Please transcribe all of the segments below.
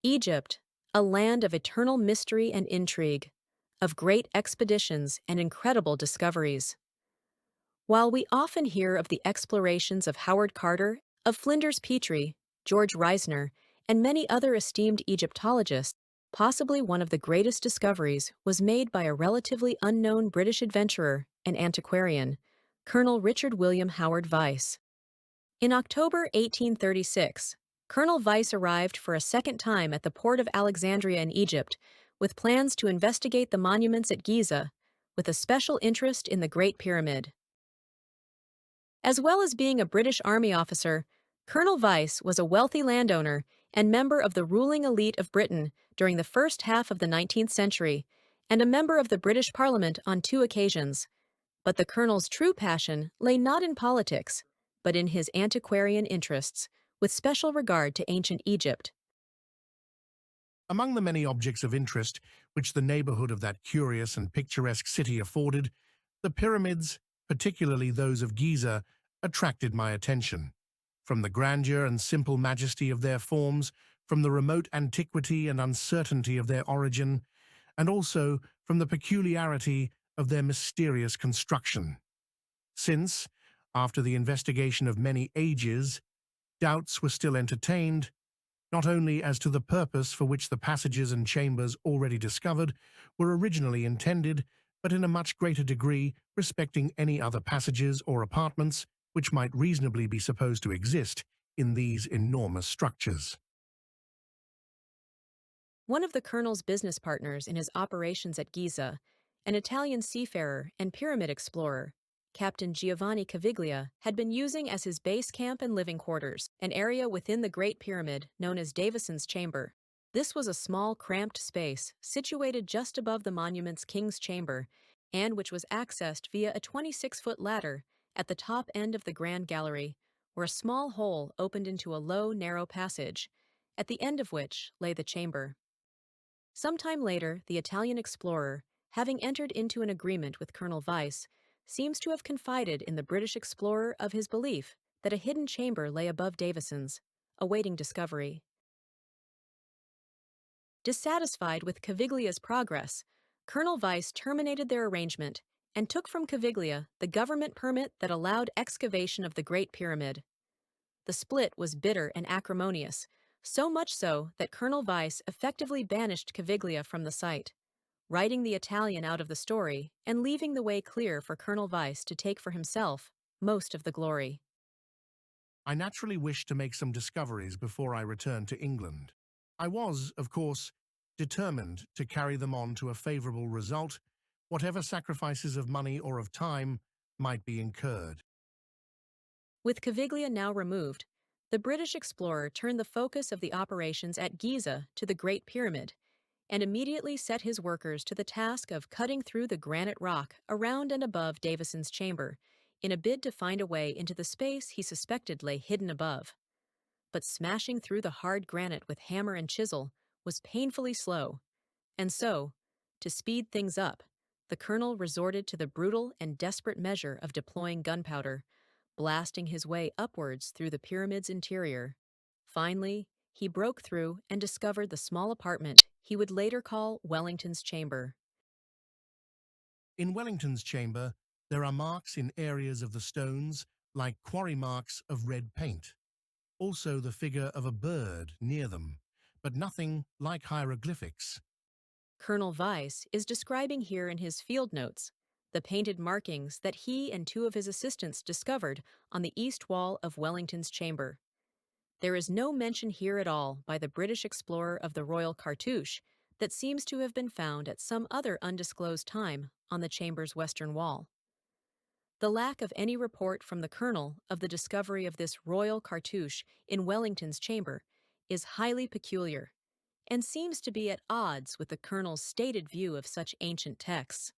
Egypt, a land of eternal mystery and intrigue, of great expeditions and incredible discoveries. While we often hear of the explorations of Howard Carter, of Flinders Petrie, George Reisner, and many other esteemed Egyptologists, possibly one of the greatest discoveries was made by a relatively unknown British adventurer and antiquarian, Colonel Richard William Howard Vyse. In October 1836, Colonel Vyse arrived for a second time at the port of Alexandria in Egypt with plans to investigate the monuments at Giza, with a special interest in the Great Pyramid. As well as being a British Army officer, Colonel Vyse was a wealthy landowner and member of the ruling elite of Britain during the first half of the 19th century, and a member of the British Parliament on 2 occasions. But the colonel's true passion lay not in politics, but in his antiquarian interests, with special regard to ancient Egypt. Among the many objects of interest which the neighborhood of that curious and picturesque city afforded, the pyramids, particularly those of Giza, attracted my attention. From the grandeur and simple majesty of their forms, from the remote antiquity and uncertainty of their origin, and also from the peculiarity of their mysterious construction. Since, after the investigation of many ages, doubts were still entertained, not only as to the purpose for which the passages and chambers already discovered were originally intended, but in a much greater degree respecting any other passages or apartments which might reasonably be supposed to exist in these enormous structures. One of the colonel's business partners in his operations at Giza, an Italian seafarer and pyramid explorer, Captain Giovanni Caviglia, had been using as his base camp and living quarters an area within the Great Pyramid known as Davison's Chamber. This was a small, cramped space situated just above the monument's King's Chamber, and which was accessed via a 26-foot ladder at the top end of the Grand Gallery, where a small hole opened into a low, narrow passage, at the end of which lay the chamber. Sometime later, the Italian explorer, having entered into an agreement with Colonel Vyse, seems to have confided in the British explorer of his belief that a hidden chamber lay above Davison's, awaiting discovery. Dissatisfied with Caviglia's progress, Colonel Vyse terminated their arrangement and took from Caviglia the government permit that allowed excavation of the Great Pyramid. The split was bitter and acrimonious, so much so that Colonel Vyse effectively banished Caviglia from the site, writing the Italian out of the story and leaving the way clear for Colonel Vyse to take for himself most of the glory. I naturally wished to make some discoveries before I returned to England. I was, of course, determined to carry them on to a favorable result, whatever sacrifices of money or of time might be incurred. With Caviglia now removed, the British explorer turned the focus of the operations at Giza to the Great Pyramid, and immediately set his workers to the task of cutting through the granite rock around and above Davison's chamber, in a bid to find a way into the space he suspected lay hidden above. But smashing through the hard granite with hammer and chisel was painfully slow, and so, to speed things up, the colonel resorted to the brutal and desperate measure of deploying gunpowder, blasting his way upwards through the pyramid's interior. Finally, he broke through and discovered the small apartment he would later call Wellington's Chamber. In Wellington's chamber, there are marks in areas of the stones like quarry marks of red paint. Also the figure of a bird near them, but nothing like hieroglyphics. Colonel Vyse is describing here in his field notes the painted markings that he and 2 of his assistants discovered on the east wall of Wellington's chamber. There is no mention here at all by the British explorer of the Royal Cartouche that seems to have been found at some other undisclosed time on the chamber's western wall. The lack of any report from the colonel of the discovery of this Royal Cartouche in Wellington's chamber is highly peculiar, and seems to be at odds with the colonel's stated view of such ancient texts.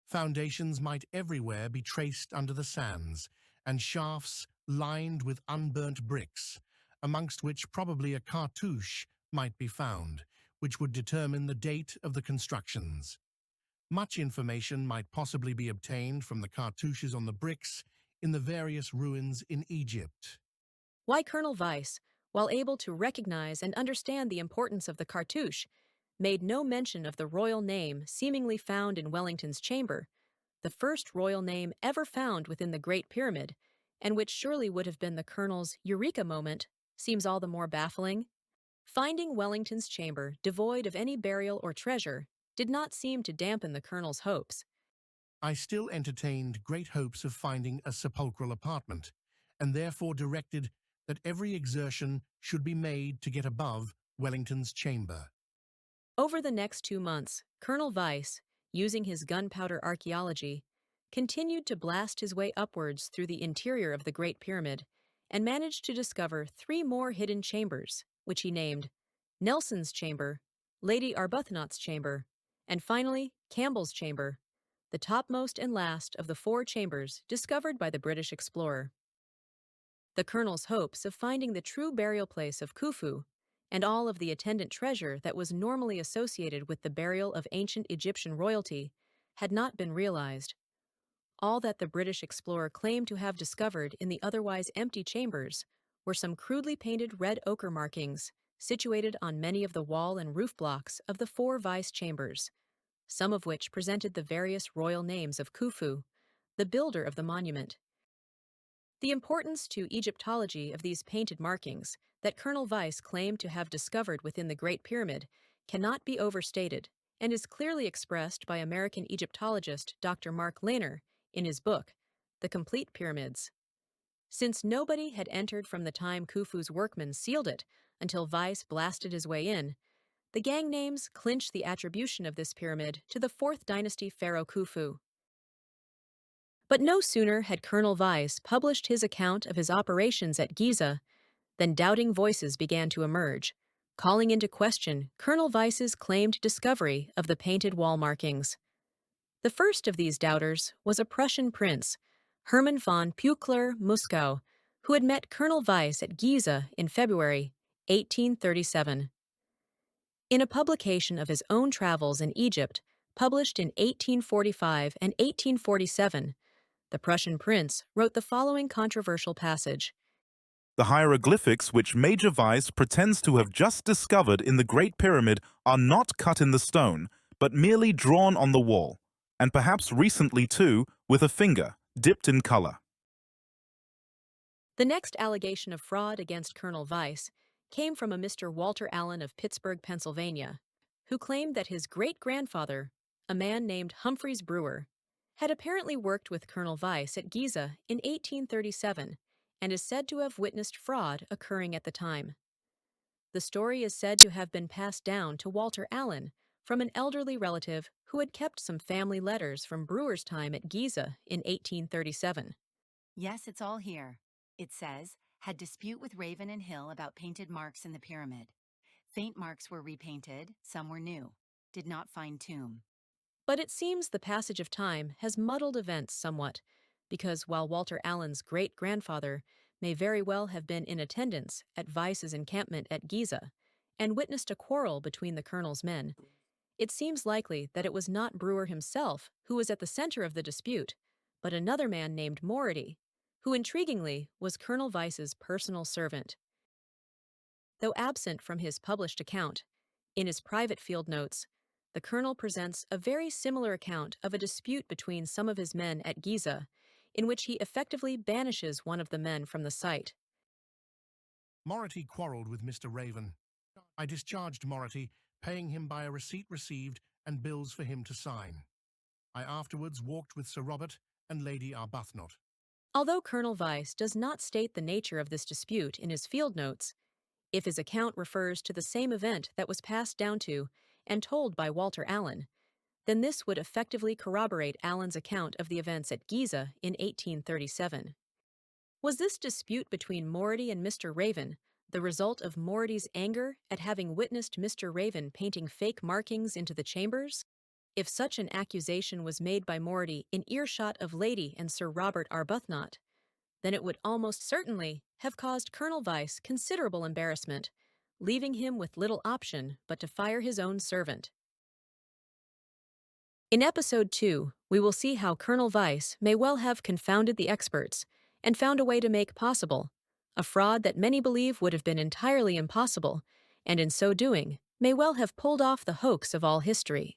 Foundations might everywhere be traced under the sands, and shafts lined with unburnt bricks, amongst which probably a cartouche might be found, which would determine the date of the constructions. Much information might possibly be obtained from the cartouches on the bricks in the various ruins in Egypt. Why Colonel Vyse while able to recognize and understand the importance of the cartouche, made no mention of the royal name seemingly found in Wellington's chamber, the first royal name ever found within the Great Pyramid, and which surely would have been the colonel's eureka moment, seems all the more baffling. Finding Wellington's chamber devoid of any burial or treasure did not seem to dampen the colonel's hopes. I still entertained great hopes of finding a sepulchral apartment, and therefore directed that every exertion should be made to get above Wellington's chamber. Over the next 2 months, Colonel Vyse, using his gunpowder archaeology, continued to blast his way upwards through the interior of the Great Pyramid and managed to discover 3 more hidden chambers, which he named Nelson's Chamber, Lady Arbuthnot's Chamber, and finally Campbell's Chamber, the topmost and last of the 4 chambers discovered by the British explorer. The colonel's hopes of finding the true burial place of Khufu and all of the attendant treasure that was normally associated with the burial of ancient Egyptian royalty had not been realized. All that the British explorer claimed to have discovered in the otherwise empty chambers were some crudely painted red ochre markings situated on many of the wall and roof blocks of the 4 vice chambers, some of which presented the various royal names of Khufu, the builder of the monument. The importance to Egyptology of these painted markings that Colonel Vyse claimed to have discovered within the Great Pyramid cannot be overstated and is clearly expressed by American Egyptologist Dr. Mark Lehner in his book, The Complete Pyramids. Since nobody had entered from the time Khufu's workmen sealed it until Vyse blasted his way in, the gang names clinch the attribution of this pyramid to the 4th dynasty pharaoh Khufu. But no sooner had Colonel Vyse published his account of his operations at Giza than doubting voices began to emerge, calling into question Colonel Vyse's claimed discovery of the painted wall markings. The first of these doubters was a Prussian prince, Hermann von Peuchler-Muskau, who had met Colonel Vyse at Giza in February 1837. In a publication of his own travels in Egypt, published in 1845 and 1847, the Prussian prince wrote the following controversial passage. The hieroglyphics which Major Vyse pretends to have just discovered in the Great Pyramid are not cut in the stone, but merely drawn on the wall, and perhaps recently too, with a finger, dipped in color. The next allegation of fraud against Colonel Vyse came from a Mr. Walter Allen of Pittsburgh, Pennsylvania, who claimed that his great-grandfather, a man named Humphreys Brewer, had apparently worked with Colonel Vyse at Giza in 1837 and is said to have witnessed fraud occurring at the time. The story is said to have been passed down to Walter Allen from an elderly relative who had kept some family letters from Brewer's time at Giza in 1837. Yes, it's all here. It says, had dispute with Raven and Hill about painted marks in the pyramid. Faint marks were repainted, some were new. Did not find tomb. But it seems the passage of time has muddled events somewhat, because while Walter Allen's great-grandfather may very well have been in attendance at Vyse's encampment at Giza and witnessed a quarrel between the colonel's men, it seems likely that it was not Brewer himself who was at the center of the dispute, but another man named Mority, who intriguingly was Colonel Vyse's personal servant. Though absent from his published account, in his private field notes, the colonel presents a very similar account of a dispute between some of his men at Giza, in which he effectively banishes one of the men from the site. Mority quarrelled with Mr. Raven. I discharged Mority, paying him by a receipt received and bills for him to sign. I afterwards walked with Sir Robert and Lady Arbuthnot. Although Colonel Vyse does not state the nature of this dispute in his field notes, if his account refers to the same event that was passed down to and told by Walter Allen, then this would effectively corroborate Allen's account of the events at Giza in 1837. Was this dispute between Mority and Mr. Raven the result of Mority's anger at having witnessed Mr. Raven painting fake markings into the chambers? If such an accusation was made by Mority in earshot of Lady and Sir Robert Arbuthnot, then it would almost certainly have caused Colonel Vyse considerable embarrassment, leaving him with little option but to fire his own servant. In Episode 2, we will see how Colonel Vyse may well have confounded the experts and found a way to make possible a fraud that many believe would have been entirely impossible, and in so doing, may well have pulled off the hoax of all history.